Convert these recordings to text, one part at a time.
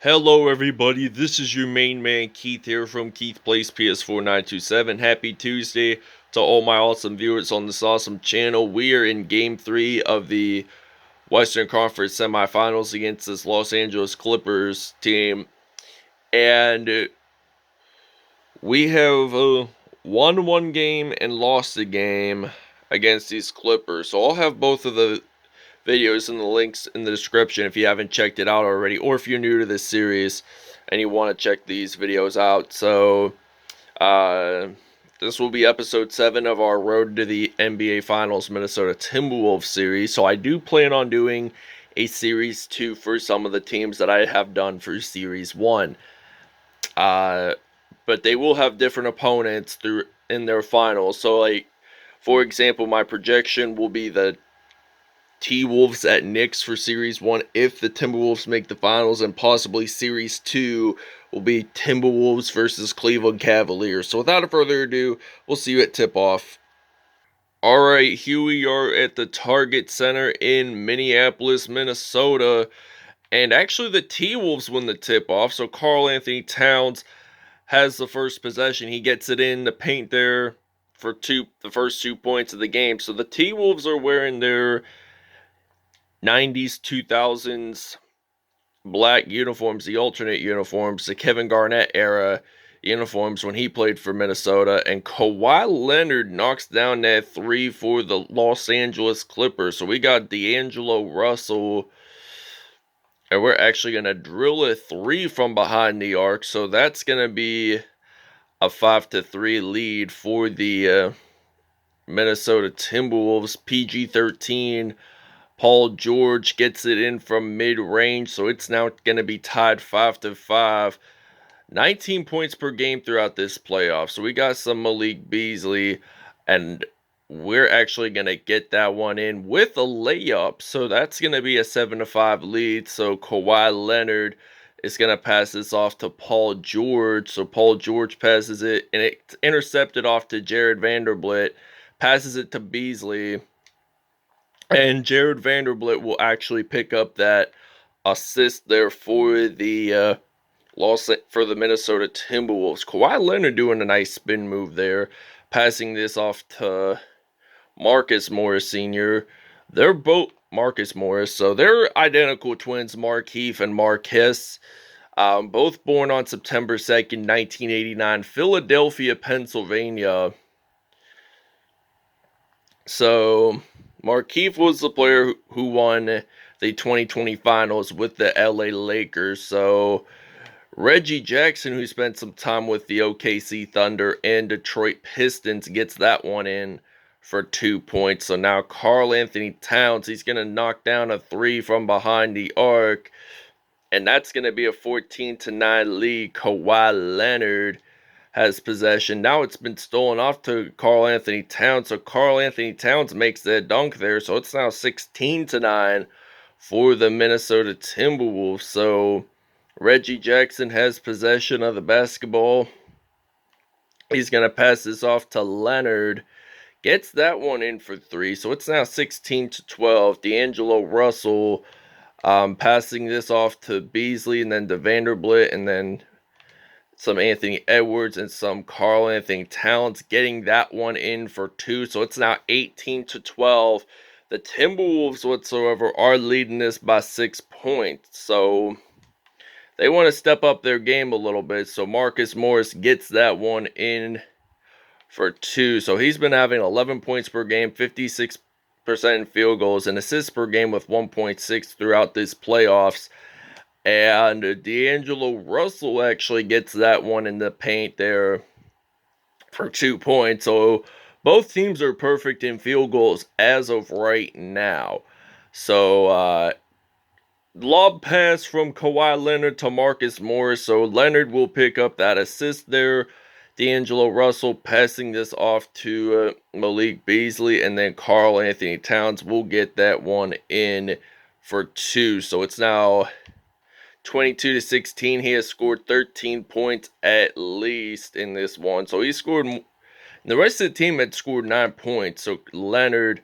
Hello everybody, this is your main man Keith here from Keith Plays PS4 927. Happy Tuesday to all my awesome viewers on this awesome channel. We are in Game 3 of the Western Conference semifinals against this Los Angeles Clippers team. And we have won one game and lost a game against these Clippers. So I'll have both of the videos and the links in the description if you haven't checked it out already, or if you're new to this series and you want to check these videos out. So this will be episode 7 of our Road to the NBA Finals Minnesota Timberwolves series. So I do plan on doing a series 2 for some of the teams that I have done for series 1. But they will have different opponents through in their finals. So, like, for example, my projection will be the T-Wolves at Knicks for Series 1 if the Timberwolves make the finals, and possibly Series 2 will be Timberwolves versus Cleveland Cavaliers. So without further ado, we'll see you at tip-off. Alright, here we are at the Target Center in Minneapolis, Minnesota. And actually the T-Wolves win the tip-off, so Karl-Anthony Towns has the first possession. He gets it in the paint there for the first 2 points of the game. So the T-Wolves are wearing their 90s, 2000s black uniforms, the alternate uniforms, the Kevin Garnett era uniforms when he played for Minnesota. And Kawhi Leonard knocks down that 3 for the Los Angeles Clippers. So we got D'Angelo Russell, and we're actually going to drill a 3 from behind the arc. So that's going to be a 5-3 lead for the Minnesota Timberwolves. PG-13 Paul George gets it in from mid-range, so it's now going to be tied 5-5. 19 points per game throughout this playoff. So we got some Malik Beasley, and we're actually going to get that one in with a layup. So that's going to be a 7-5 lead. So Kawhi Leonard is going to pass this off to Paul George. So Paul George passes it, and it's intercepted off to Jared Vanderbilt. Passes it to Beasley. And Jared Vanderbilt will actually pick up that assist there for the Minnesota Timberwolves. Kawhi Leonard doing a nice spin move there, passing this off to Marcus Morris Sr. They're both Marcus Morris, so they're identical twins, Markieff and Marcus. Both born on September 2nd, 1989, Philadelphia, Pennsylvania. So Markieff was the player who won the 2020 finals with the LA Lakers. So Reggie Jackson, who spent some time with the OKC Thunder and Detroit Pistons, gets that one in for 2 points. So now Karl-Anthony Towns, he's going to knock down a 3 from behind the arc, and that's going to be a 14-9 lead. Kawhi Leonard has possession. Now it's been stolen off to Karl-Anthony Towns. So Karl-Anthony Towns makes that dunk there. So it's now 16-9 for the Minnesota Timberwolves. So Reggie Jackson has possession of the basketball. He's going to pass this off to Leonard. Gets that one in for 3. So it's now 16-12. D'Angelo Russell passing this off to Beasley, and then to Vanderbilt, and then some Anthony Edwards and some Karl-Anthony Towns getting that one in for 2. So it's now 18-12. The Timberwolves whatsoever are leading this by 6 points. So they want to step up their game a little bit. So Marcus Morris gets that one in for 2. So he's been having 11 points per game, 56% in field goals, and assists per game with 1.6 throughout this playoffs. And D'Angelo Russell actually gets that one in the paint there for 2 points. So both teams are perfect in field goals as of right now. So lob pass from Kawhi Leonard to Marcus Morris. So Leonard will pick up that assist there. D'Angelo Russell passing this off to Malik Beasley. And then Karl-Anthony Towns will get that one in for 2. So it's now 22-16. He has scored 13 points at least in this one. So he scored, the rest of the team had scored 9 points. So Leonard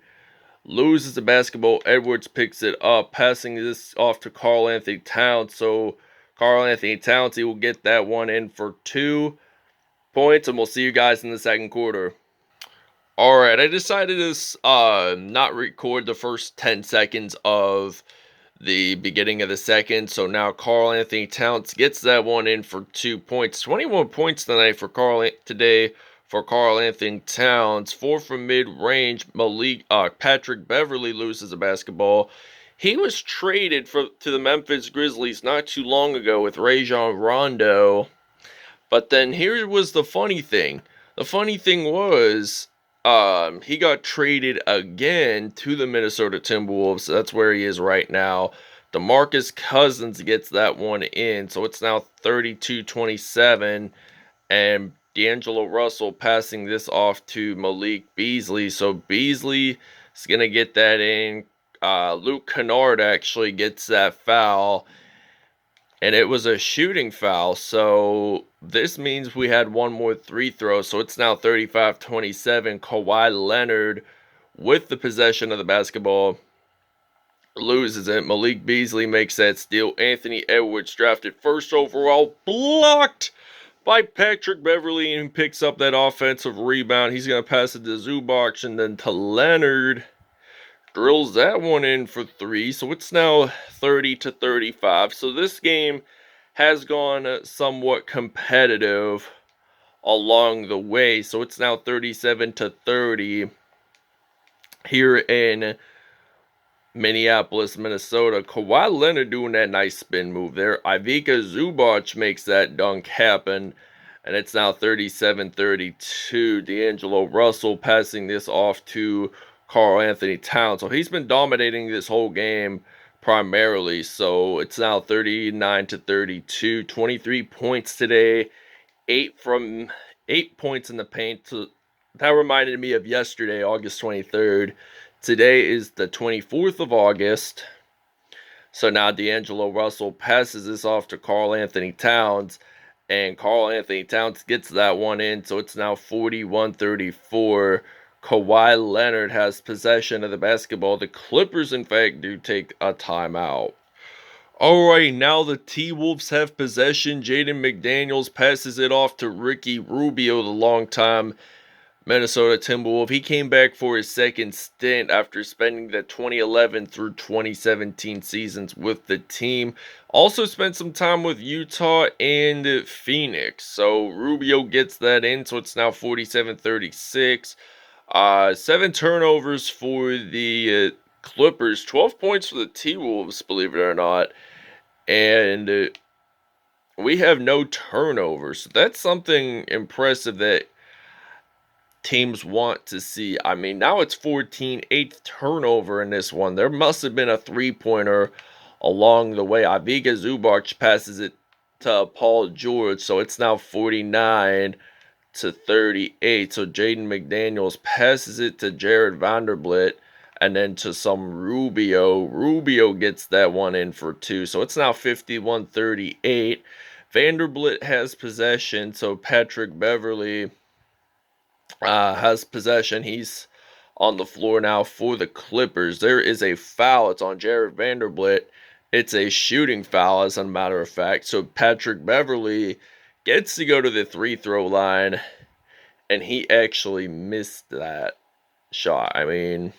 loses the basketball. Edwards picks it up, passing this off to Karl-Anthony Towns. So Karl Anthony Towns, he will get that one in for 2 points, and we'll see you guys in the second quarter. Alright, I decided to not record the first 10 seconds of the beginning of the second, so now Karl Anthony Towns gets that one in for 2 points. 21 points tonight for today for Karl Anthony Towns. 4 from mid-range. Patrick Beverley loses a basketball. He was traded to the Memphis Grizzlies not too long ago with Rajon Rondo. But then here was the funny thing. The funny thing was, he got traded again to the Minnesota Timberwolves. That's where he is right now. DeMarcus Cousins gets that one in. So it's now 32-27. And D'Angelo Russell passing this off to Malik Beasley. So Beasley is going to get that in. Luke Kennard actually gets that foul. And it was a shooting foul, so this means we had one more free throw, so it's now 35-27. Kawhi Leonard, with the possession of the basketball, loses it. Malik Beasley makes that steal. Anthony Edwards, drafted first overall, blocked by Patrick Beverley, and picks up that offensive rebound. He's going to pass it to Zubac and then to Leonard. Drills that one in for 3, so it's now 30-35. So this game has gone somewhat competitive along the way. So it's now 37-30 here in Minneapolis, Minnesota. Kawhi Leonard doing that nice spin move there. Ivica Zubac makes that dunk happen. And it's now 37-32. D'Angelo Russell passing this off to Karl Anthony Towns. So he's been dominating this whole game primarily. So it's now 39-32. 23 points today. 8 points in the paint. So that reminded me of yesterday, August 23rd. Today is the 24th of August. So now D'Angelo Russell passes this off to Karl Anthony Towns. And Karl Anthony Towns gets that one in. So it's now 41-34. Kawhi Leonard has possession of the basketball. The Clippers, in fact, do take a timeout. Alright, now the T-Wolves have possession. Jaden McDaniels passes it off to Ricky Rubio, the longtime Minnesota Timberwolf. He came back for his second stint after spending the 2011 through 2017 seasons with the team. Also spent some time with Utah and Phoenix. So Rubio gets that in, so it's now 47-36. 7 turnovers for the Clippers. 12 points for the T-Wolves, believe it or not. And we have no turnovers. That's something impressive that teams want to see. I mean, now it's 14, 8th turnover in this one. There must have been a 3-pointer along the way. Ivica Zubac passes it to Paul George, so it's now 49-38. So Jaden McDaniels passes it to Jared Vanderbilt and then to some Rubio. Rubio gets that one in for 2. So it's now 51-38. Vanderbilt has possession, so Patrick Beverley has possession. He's on the floor now for the Clippers. There is a foul. It's on Jared Vanderbilt. It's a shooting foul, as a matter of fact. So Patrick Beverley gets to go to the free-throw line, and he actually missed that shot. I mean,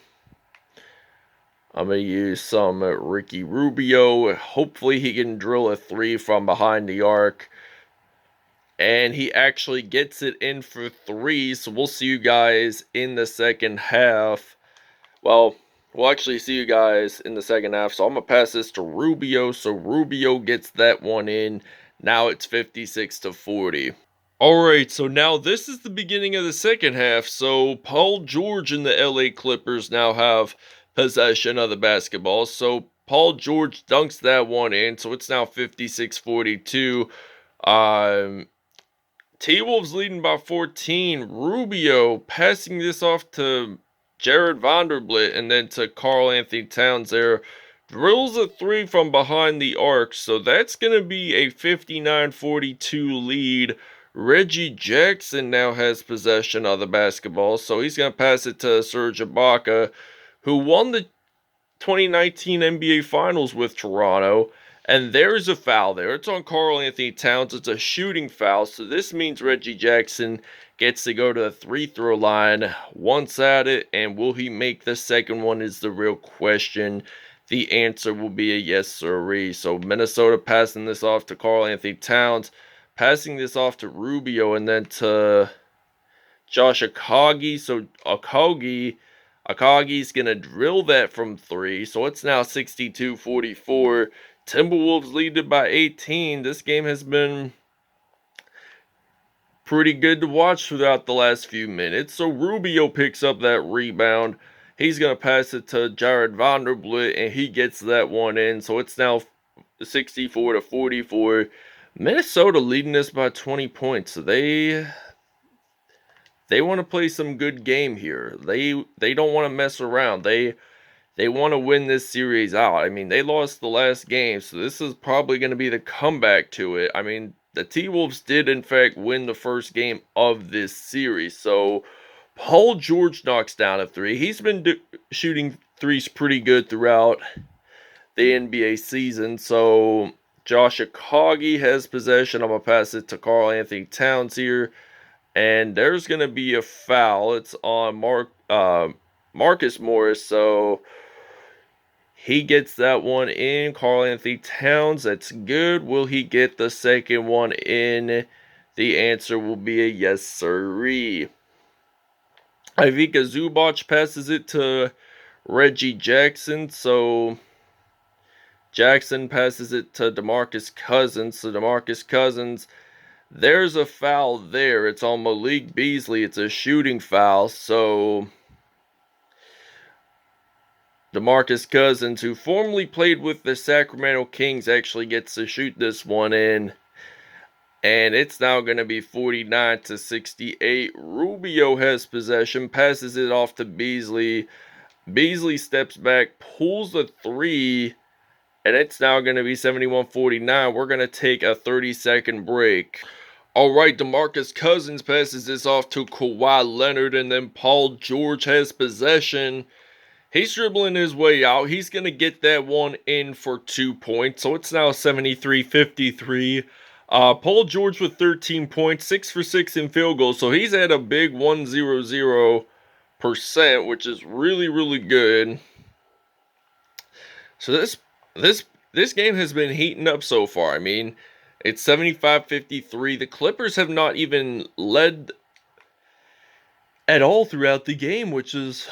I'm going to use some Ricky Rubio. Hopefully he can drill a 3 from behind the arc. And he actually gets it in for 3. So we'll see you guys in the second half. Well, we'll actually see you guys in the second half. So I'm going to pass this to Rubio. So Rubio gets that one in. Now it's 56-40. Alright, so now this is the beginning of the second half. So Paul George and the LA Clippers now have possession of the basketball. So Paul George dunks that one in. So it's now 56-42. T-Wolves leading by 14. Rubio passing this off to Jared Vanderbilt and then to Karl Anthony Towns there. Drills a 3 from behind the arc. So that's going to be a 59-42 lead. Reggie Jackson now has possession of the basketball. So he's going to pass it to Serge Ibaka, who won the 2019 NBA Finals with Toronto. And there's a foul there. It's on Karl Anthony Towns. It's a shooting foul. So this means Reggie Jackson gets to go to the free throw line once at it. And will he make the second one is the real question. The answer will be a yes, sirree. So Minnesota passing this off to Karl Anthony Towns, passing this off to Rubio, and then to Josh Okogie. So Okagi's going to drill that from 3. So it's now 62-44. Timberwolves lead it by 18. This game has been pretty good to watch throughout the last few minutes. So Rubio picks up that rebound. He's going to pass it to Jared Vanderbilt, and he gets that one in. So it's now 64-44. Minnesota leading this by 20 points. So they want to play some good game here. They don't want to mess around. They want to win this series out. I mean, they lost the last game, so this is probably going to be the comeback to it. I mean, the T-Wolves did, in fact, win the first game of this series. So, Paul George knocks down a 3. He's been shooting threes pretty good throughout the NBA season. So, Josh Okogie has possession. I'm going to pass it to Karl Anthony Towns here. And there's going to be a foul. It's on Marcus Morris. So, he gets that one in. Karl Anthony Towns, that's good. Will he get the second one in? The answer will be a yes, sirree. Ivica Zubac passes it to Reggie Jackson. So Jackson passes it to DeMarcus Cousins. So DeMarcus Cousins, there's a foul there. It's on Malik Beasley. It's a shooting foul. So DeMarcus Cousins, who formerly played with the Sacramento Kings, actually gets to shoot this one in. And it's now going to be 49-68. Rubio has possession, passes it off to Beasley. Beasley steps back, pulls a 3, and it's now going to be 71-49. We're going to take a 30-second break. All right, DeMarcus Cousins passes this off to Kawhi Leonard, and then Paul George has possession. He's dribbling his way out. He's going to get that one in for 2 points. So it's now 73-53. Paul George with 13 points, 6 for 6 in field goals. So he's at a big 100%, which is really, really good. So this game has been heating up so far. I mean, it's 75-53. The Clippers have not even led at all throughout the game, which is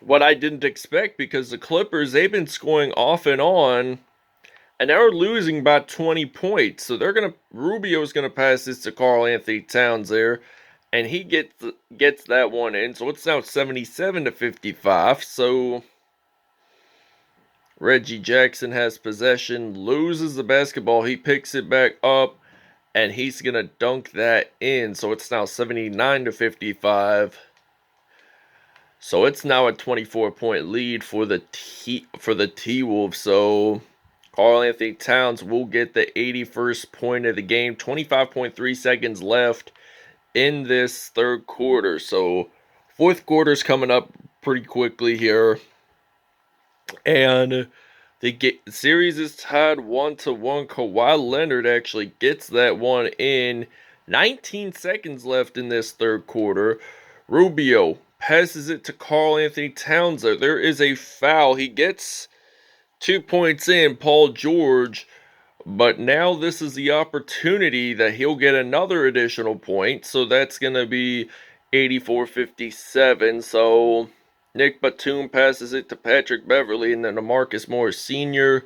what I didn't expect, because the Clippers, they've been scoring off and on, and they're losing by 20 points. So Rubio's gonna pass this to Karl Anthony Towns there, and he gets that one in. So it's now 77-55. So Reggie Jackson has possession, loses the basketball, he picks it back up, and he's gonna dunk that in. So it's now 79-55. So it's now a 24-point lead for the T-Wolves. So Karl Anthony Towns will get the 81st point of the game. 25.3 seconds left in this third quarter. So fourth quarter's coming up pretty quickly here. And the series is tied 1-1. Kawhi Leonard actually gets that one in. 19 seconds left in this third quarter. Rubio passes it to Karl Anthony Towns. There is a foul. He gets 2 points in, Paul George. But now this is the opportunity that he'll get another additional point. So that's going to be 84-57. So Nick Batum passes it to Patrick Beverley, and then to Marcus Morris Sr.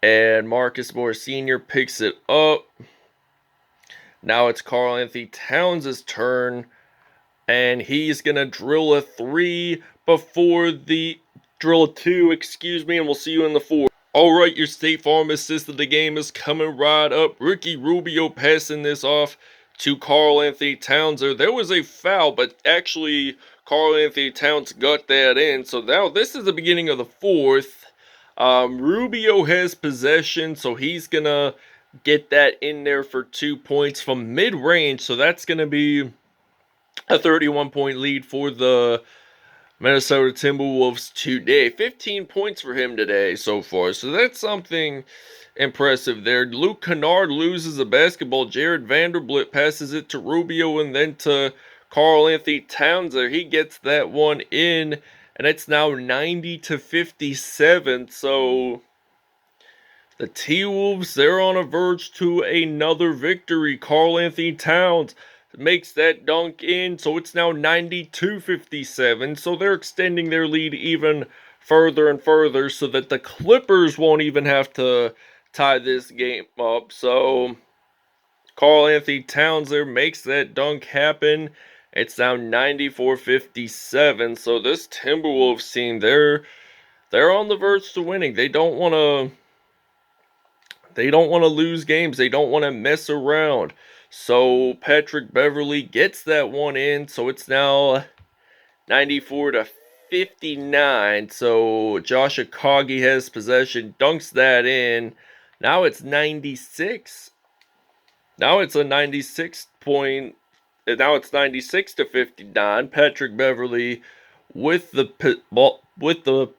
And Marcus Morris Sr. picks it up. Now it's Karl Anthony Towns' turn. And he's going to drill a 3 before the drill a 2, and we'll see you in the 4. Alright, your State Farm assist of the game is coming right up. Ricky Rubio passing this off to Karl Anthony Towns. There was a foul, but actually Karl Anthony Towns got that in. So now this is the beginning of the 4th. Rubio has possession, so he's going to get that in there for 2 points from mid-range. So that's going to be a 31-point lead for the Minnesota Timberwolves today. 15 points for him today so far. So that's something impressive there. Luke Kennard loses a basketball. Jared Vanderbilt passes it to Rubio and then to Karl Anthony Towns there. He gets that one in, and it's now 90-57. So the T-Wolves, they're on a verge to another victory. Karl Anthony Towns makes that dunk in, so it's now 92-57. So they're extending their lead even further and further so that the Clippers won't even have to tie this game up. So Karl Anthony Towns there makes that dunk happen. It's now 94-57. So this Timberwolves team, they're on the verge to winning. They don't want to lose games. They don't want to mess around. So Patrick Beverley gets that one in. So it's now 94-59. So Josh Okogie has possession, dunks that in. Now it's 96. Now it's a 96 point. Now it's 96-59. Patrick Beverley with the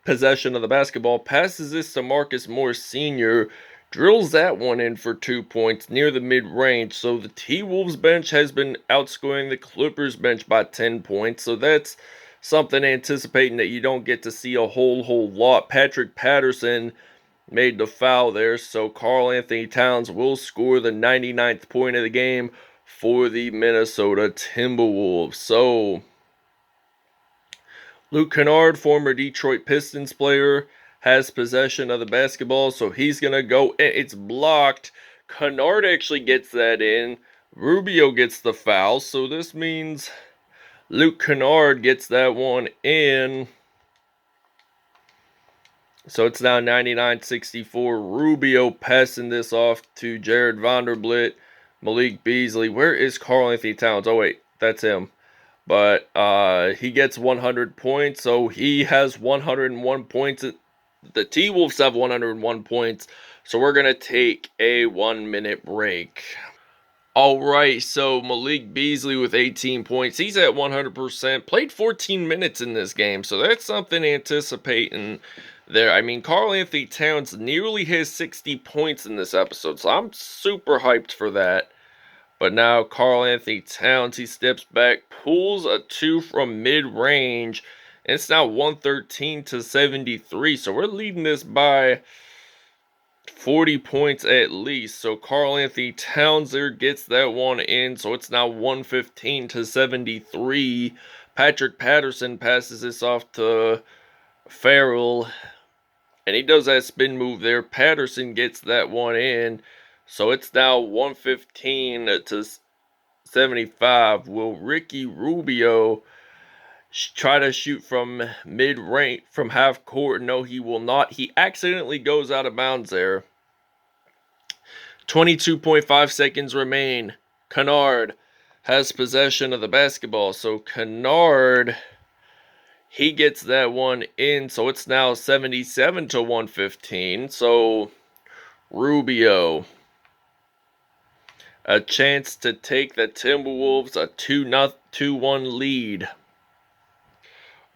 possession of the basketball passes this to Marcus Morris Sr. Drills that one in for 2 points near the mid-range. So the T-Wolves bench has been outscoring the Clippers bench by 10 points. So that's something anticipating that you don't get to see a whole lot. Patrick Patterson made the foul there. So Karl Anthony Towns will score the 99th point of the game for the Minnesota Timberwolves. So Luke Kennard, former Detroit Pistons player, has possession of the basketball, so he's going to go. It's blocked. Kennard actually gets that in. Rubio gets the foul, so this means Luke Kennard gets that one in. So it's now 99-64. Rubio passing this off to Jared Vanderbilt, Malik Beasley. Where is Karl Anthony Towns? Oh, wait, that's him. But he gets 100 points, so he has 101 points. The T-Wolves have 101 points, so we're going to take a 1-minute break. Alright, so Malik Beasley with 18 points. He's at 100%. Played 14 minutes in this game, so that's something anticipating there. I mean, Karl Anthony Towns nearly has 60 points in this episode, so I'm super hyped for that. But now Karl Anthony Towns, he steps back, pulls a 2 from mid-range, and it's now 113-73. So we're leading this by 40 points at least. So Karl Anthony Towns there gets that one in. So it's now 115-73. Patrick Patterson passes this off to Farrell, and he does that spin move there. Patterson gets that one in. So it's now 115-75. Will Ricky Rubio try to shoot from mid-range, from half court? No, he will not. He accidentally goes out of bounds there. 22.5 seconds remain. Kennard has possession of the basketball. So Kennard, he gets that one in. So it's now 77-115. So Rubio, a chance to take the Timberwolves a 2-1 lead.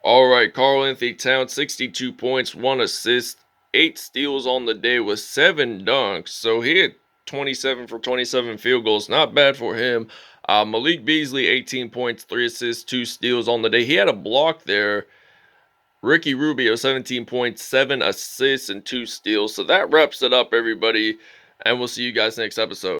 Alright, Karl Anthony Towns, 62 points, 1 assist, 8 steals on the day with 7 dunks. So he had 27 for 27 field goals. Not bad for him. Malik Beasley, 18 points, 3 assists, 2 steals on the day. He had a block there. Ricky Rubio, 17 points, 7 assists, and 2 steals. So that wraps it up, everybody. And we'll see you guys next episode.